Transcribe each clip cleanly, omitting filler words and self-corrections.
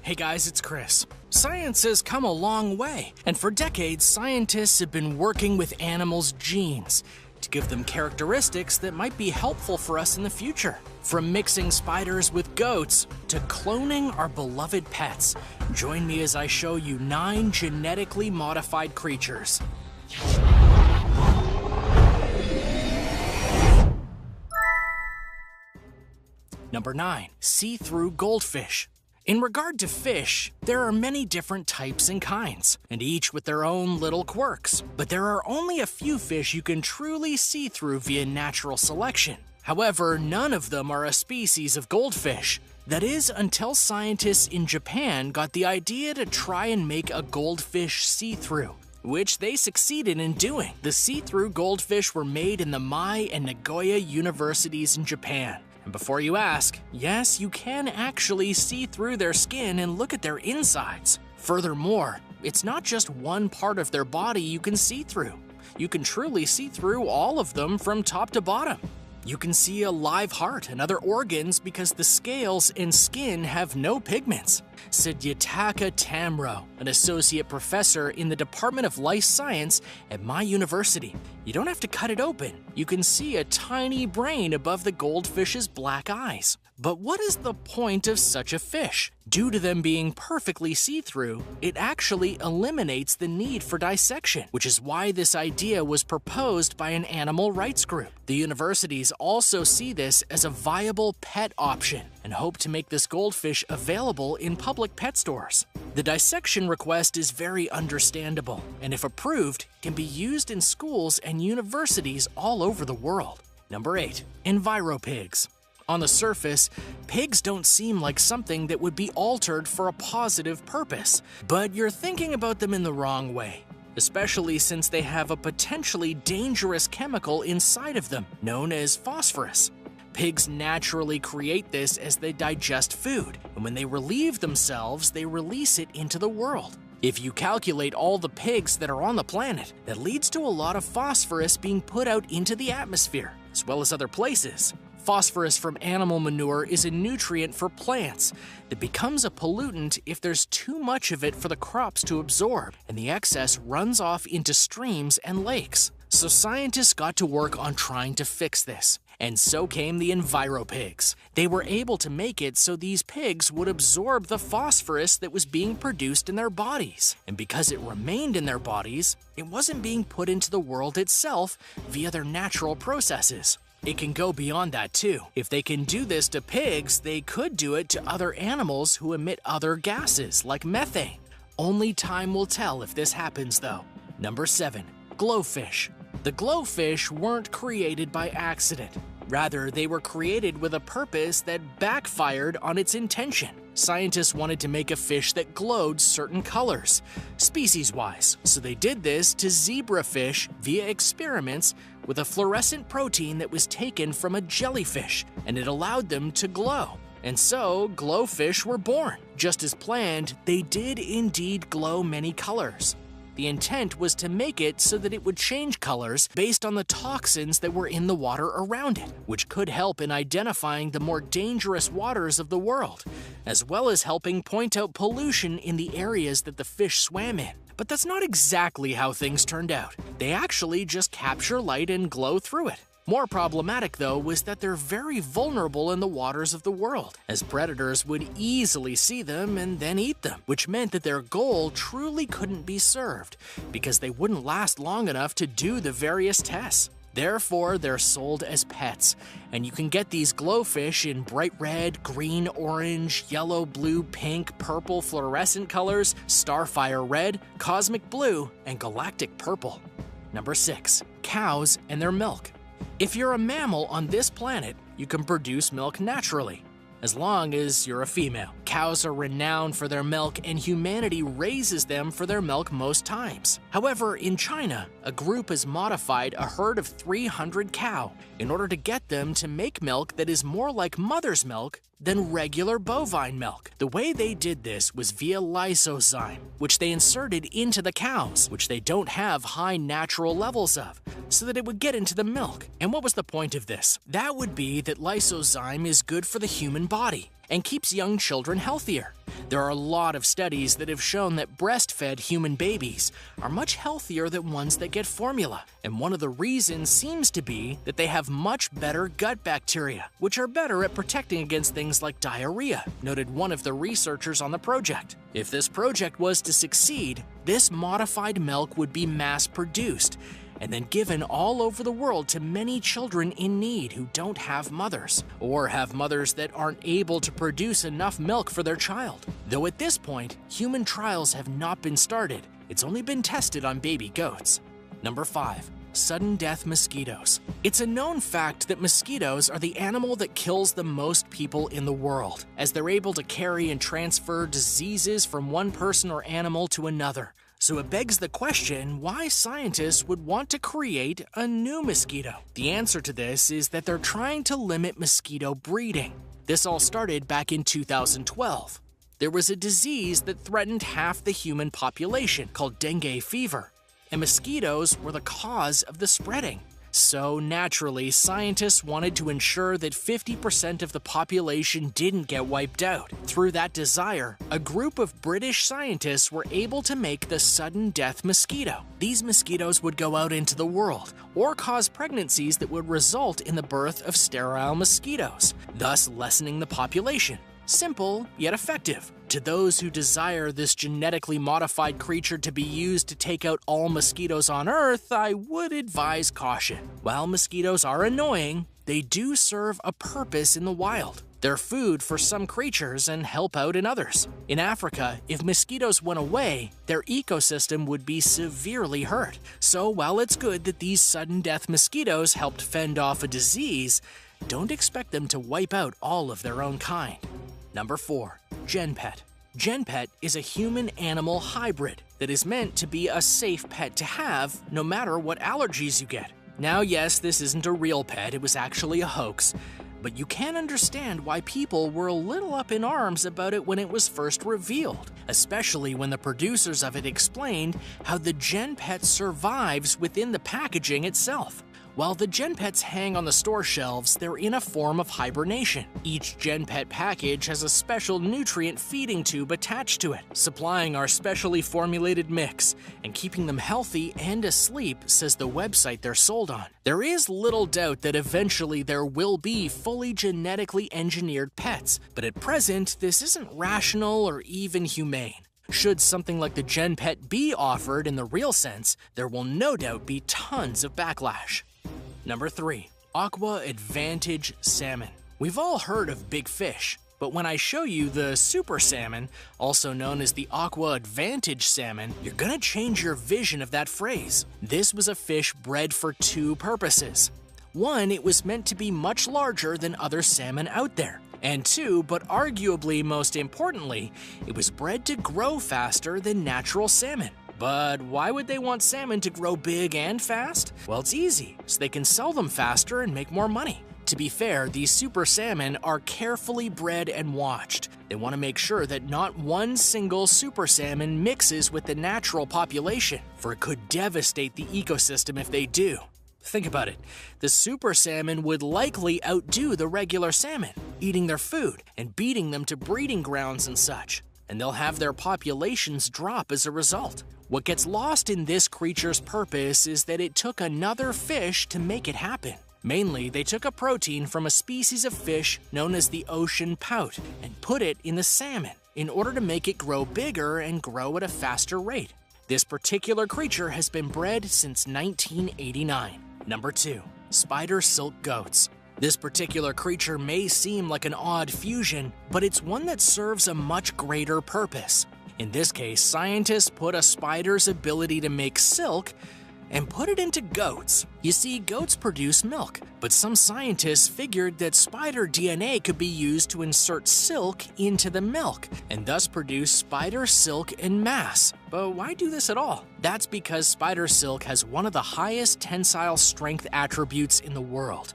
Hey guys, it's Chris. Science has come a long way, and for decades, scientists have been working with animals' genes to give them characteristics that might be helpful for us in the future. From mixing spiders with goats to cloning our beloved pets, join me as I show you 9 genetically modified creatures. Number 9. See-through goldfish. In regard to fish, there are many different types and kinds, and each with their own little quirks. But there are only a few fish you can truly see through via natural selection. However, none of them are a species of goldfish. That is, until scientists in Japan got the idea to try and make a goldfish see-through, which they succeeded in doing. The see-through goldfish were made in the Mai and Nagoya universities in Japan. And before you ask, yes, you can actually see through their skin and look at their insides. Furthermore, it's not just one part of their body you can see through. You can truly see through all of them from top to bottom. You can see a live heart and other organs because the scales and skin have no pigments, said Yutaka Tamro, an associate professor in the Department of Life Science at my university. You don't have to cut it open. You can see a tiny brain above the goldfish's black eyes. But what is the point of such a fish? Due to them being perfectly see-through, it actually eliminates the need for dissection, which is why this idea was proposed by an animal rights group. The universities also see this as a viable pet option and hope to make this goldfish available in public pet stores. The dissection request is very understandable, and if approved, can be used in schools and universities all over the world. Number 8. Enviropigs. On the surface, pigs don't seem like something that would be altered for a positive purpose, but you're thinking about them in the wrong way, especially since they have a potentially dangerous chemical inside of them known as phosphorus. Pigs naturally create this as they digest food, and when they relieve themselves, they release it into the world. If you calculate all the pigs that are on the planet, that leads to a lot of phosphorus being put out into the atmosphere, as well as other places. Phosphorus from animal manure is a nutrient for plants that becomes a pollutant if there's too much of it for the crops to absorb, and the excess runs off into streams and lakes. So scientists got to work on trying to fix this, and so came the Enviropigs. They were able to make it so these pigs would absorb the phosphorus that was being produced in their bodies, and because it remained in their bodies, it wasn't being put into the world itself via their natural processes. It can go beyond that too. If they can do this to pigs, they could do it to other animals who emit other gases, like methane. Only time will tell if this happens though. Number 7. Glowfish. The glowfish weren't created by accident. Rather, they were created with a purpose that backfired on its intention. Scientists wanted to make a fish that glowed certain colors, species-wise, so they did this to zebrafish via experiments with a fluorescent protein that was taken from a jellyfish, and it allowed them to glow. And so, glowfish were born. Just as planned, they did indeed glow many colors. The intent was to make it so that it would change colors based on the toxins that were in the water around it, which could help in identifying the more dangerous waters of the world, as well as helping point out pollution in the areas that the fish swam in. But that's not exactly how things turned out. They actually just capture light and glow through it. More problematic, though, was that they're very vulnerable in the waters of the world, as predators would easily see them and then eat them, which meant that their goal truly couldn't be served, because they wouldn't last long enough to do the various tests. Therefore, they're sold as pets, and you can get these glowfish in bright red, green, orange, yellow, blue, pink, purple, fluorescent colors, starfire red, cosmic blue, and galactic purple. Number 6. Cows and their milk. If you're a mammal on this planet, you can produce milk naturally, as long as you're a female. Cows are renowned for their milk, and humanity raises them for their milk most times. However, in China, a group has modified a herd of 300 cow in order to get them to make milk that is more like mother's milk than regular bovine milk. The way they did this was via lysozyme, which they inserted into the cows, which they don't have high natural levels of. so that it would get into the milk. And what was the point of this? That would be that lysozyme is good for the human body and keeps young children healthier. There are a lot of studies that have shown that breastfed human babies are much healthier than ones that get formula, and one of the reasons seems to be that they have much better gut bacteria, which are better at protecting against things like diarrhea, noted one of the researchers on the project. If this project was to succeed, this modified milk would be mass-produced and then given all over the world to many children in need who don't have mothers, or have mothers that aren't able to produce enough milk for their child. Though at this point, human trials have not been started. It's only been tested on baby goats. Number 5. Sudden death mosquitoes. It's a known fact that mosquitoes are the animal that kills the most people in the world, as they're able to carry and transfer diseases from one person or animal to another. So it begs the question why scientists would want to create a new mosquito. The answer to this is that they're trying to limit mosquito breeding. This all started back in 2012. There was a disease that threatened half the human population called dengue fever, and mosquitoes were the cause of the spreading. So naturally, scientists wanted to ensure that 50% of the population didn't get wiped out. Through that desire, a group of British scientists were able to make the sudden death mosquito. These mosquitoes would go out into the world, or cause pregnancies that would result in the birth of sterile mosquitoes, thus lessening the population. Simple, yet effective. To those who desire this genetically modified creature to be used to take out all mosquitoes on Earth, I would advise caution. While mosquitoes are annoying, they do serve a purpose in the wild. They're food for some creatures and help out in others. In Africa, if mosquitoes went away, their ecosystem would be severely hurt. So while it's good that these sudden death mosquitoes helped fend off a disease, don't expect them to wipe out all of their own kind. Number 4. GenPet. GenPet is a human-animal hybrid that is meant to be a safe pet to have no matter what allergies you get. Now, yes, this isn't a real pet, it was actually a hoax, but you can understand why people were a little up in arms about it when it was first revealed, especially when the producers of it explained how the GenPet survives within the packaging itself. While the GenPets hang on the store shelves, they're in a form of hibernation. Each GenPet package has a special nutrient feeding tube attached to it, supplying our specially formulated mix and keeping them healthy and asleep, says the website they're sold on. There is little doubt that eventually there will be fully genetically engineered pets, but at present, this isn't rational or even humane. Should something like the GenPet be offered in the real sense, there will no doubt be tons of backlash. Number 3. Aqua Advantage Salmon. We've all heard of big fish, but when I show you the super salmon, also known as the Aqua Advantage salmon, you're gonna change your vision of that phrase. This was a fish bred for 2 purposes. 1, it was meant to be much larger than other salmon out there. And 2, but arguably most importantly, it was bred to grow faster than natural salmon. But why would they want salmon to grow big and fast? Well, it's easy, so they can sell them faster and make more money. To be fair, these super salmon are carefully bred and watched. They want to make sure that not one single super salmon mixes with the natural population, for it could devastate the ecosystem if they do. Think about it. The super salmon would likely outdo the regular salmon, eating their food and beating them to breeding grounds and such. And they'll have their populations drop as a result. What gets lost in this creature's purpose is that it took another fish to make it happen. Mainly, they took a protein from a species of fish known as the ocean pout and put it in the salmon in order to make it grow bigger and grow at a faster rate. This particular creature has been bred since 1989. Number 2. Spider silk goats. This particular creature may seem like an odd fusion, but it's one that serves a much greater purpose. In this case, scientists put a spider's ability to make silk and put it into goats. You see, goats produce milk, but some scientists figured that spider DNA could be used to insert silk into the milk and thus produce spider silk en masse. But why do this at all? That's because spider silk has one of the highest tensile strength attributes in the world.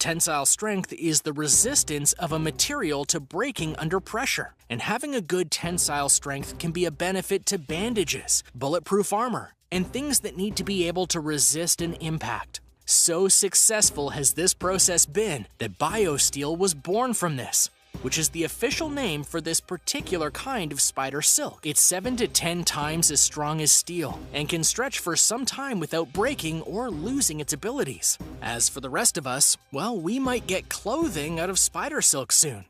Tensile strength is the resistance of a material to breaking under pressure, and having a good tensile strength can be a benefit to bandages, bulletproof armor, and things that need to be able to resist an impact. So successful has this process been that BioSteel was born from this, which is the official name for this particular kind of spider silk. It's 7 to 10 times as strong as steel and can stretch for some time without breaking or losing its abilities. As for the rest of us, well, we might get clothing out of spider silk soon.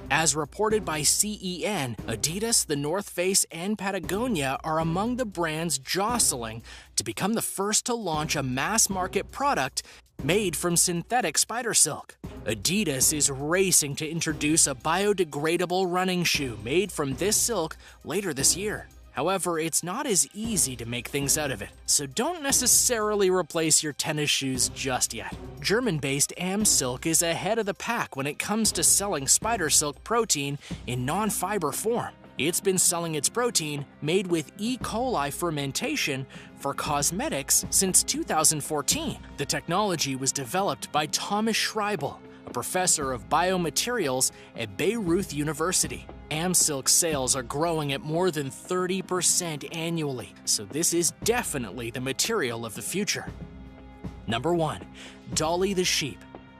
As reported by CEN, Adidas, The North Face, and Patagonia are among the brands jostling to become the first to launch a mass-market product made from synthetic spider silk. Adidas is racing to introduce a biodegradable running shoe made from this silk later this year. However, it's not as easy to make things out of it, so don't necessarily replace your tennis shoes just yet. German-based AmSilk is ahead of the pack when it comes to selling spider silk protein in non-fiber form. It's been selling its protein made with E. coli fermentation for cosmetics since 2014. The technology was developed by Thomas Schreibel, a professor of biomaterials at Bayreuth University. AmSilk sales are growing at more than 30% annually, so this is definitely the material of the future. Number 1. Dolly the sheep.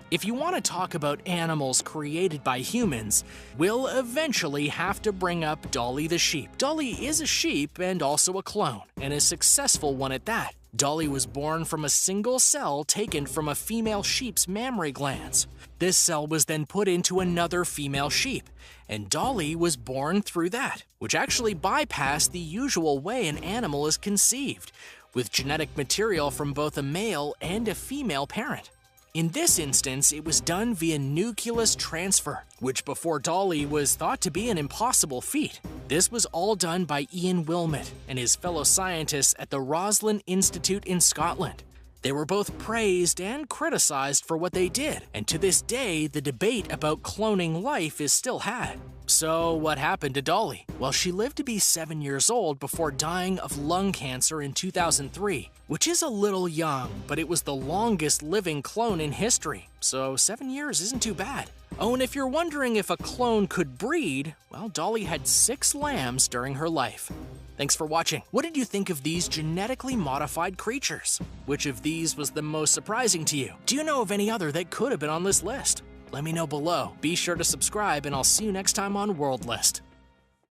If you want to talk about animals created by humans, we'll eventually have to bring up Dolly the sheep. Dolly is a sheep and also a clone, and a successful one at that. Dolly was born from a single cell taken from a female sheep's mammary glands. This cell was then put into another female sheep, and Dolly was born through that, which actually bypassed the usual way an animal is conceived, with genetic material from both a male and a female parent. In this instance, it was done via nucleus transfer, which before Dolly was thought to be an impossible feat. This was all done by Ian Wilmot and his fellow scientists at the Roslin Institute in Scotland. They were both praised and criticized for what they did, and to this day, the debate about cloning life is still had. So what happened to Dolly? Well, she lived to be 7 years old before dying of lung cancer in 2003, which is a little young, but it was the longest living clone in history, so 7 years isn't too bad. Oh, and if you're wondering if a clone could breed, well, Dolly had 6 lambs during her life. Thanks for watching. What did you think of these genetically modified creatures? Which of these was the most surprising to you? Do you know of any other that could have been on this list? Let me know below. Be sure to subscribe, and I'll see you next time on World List.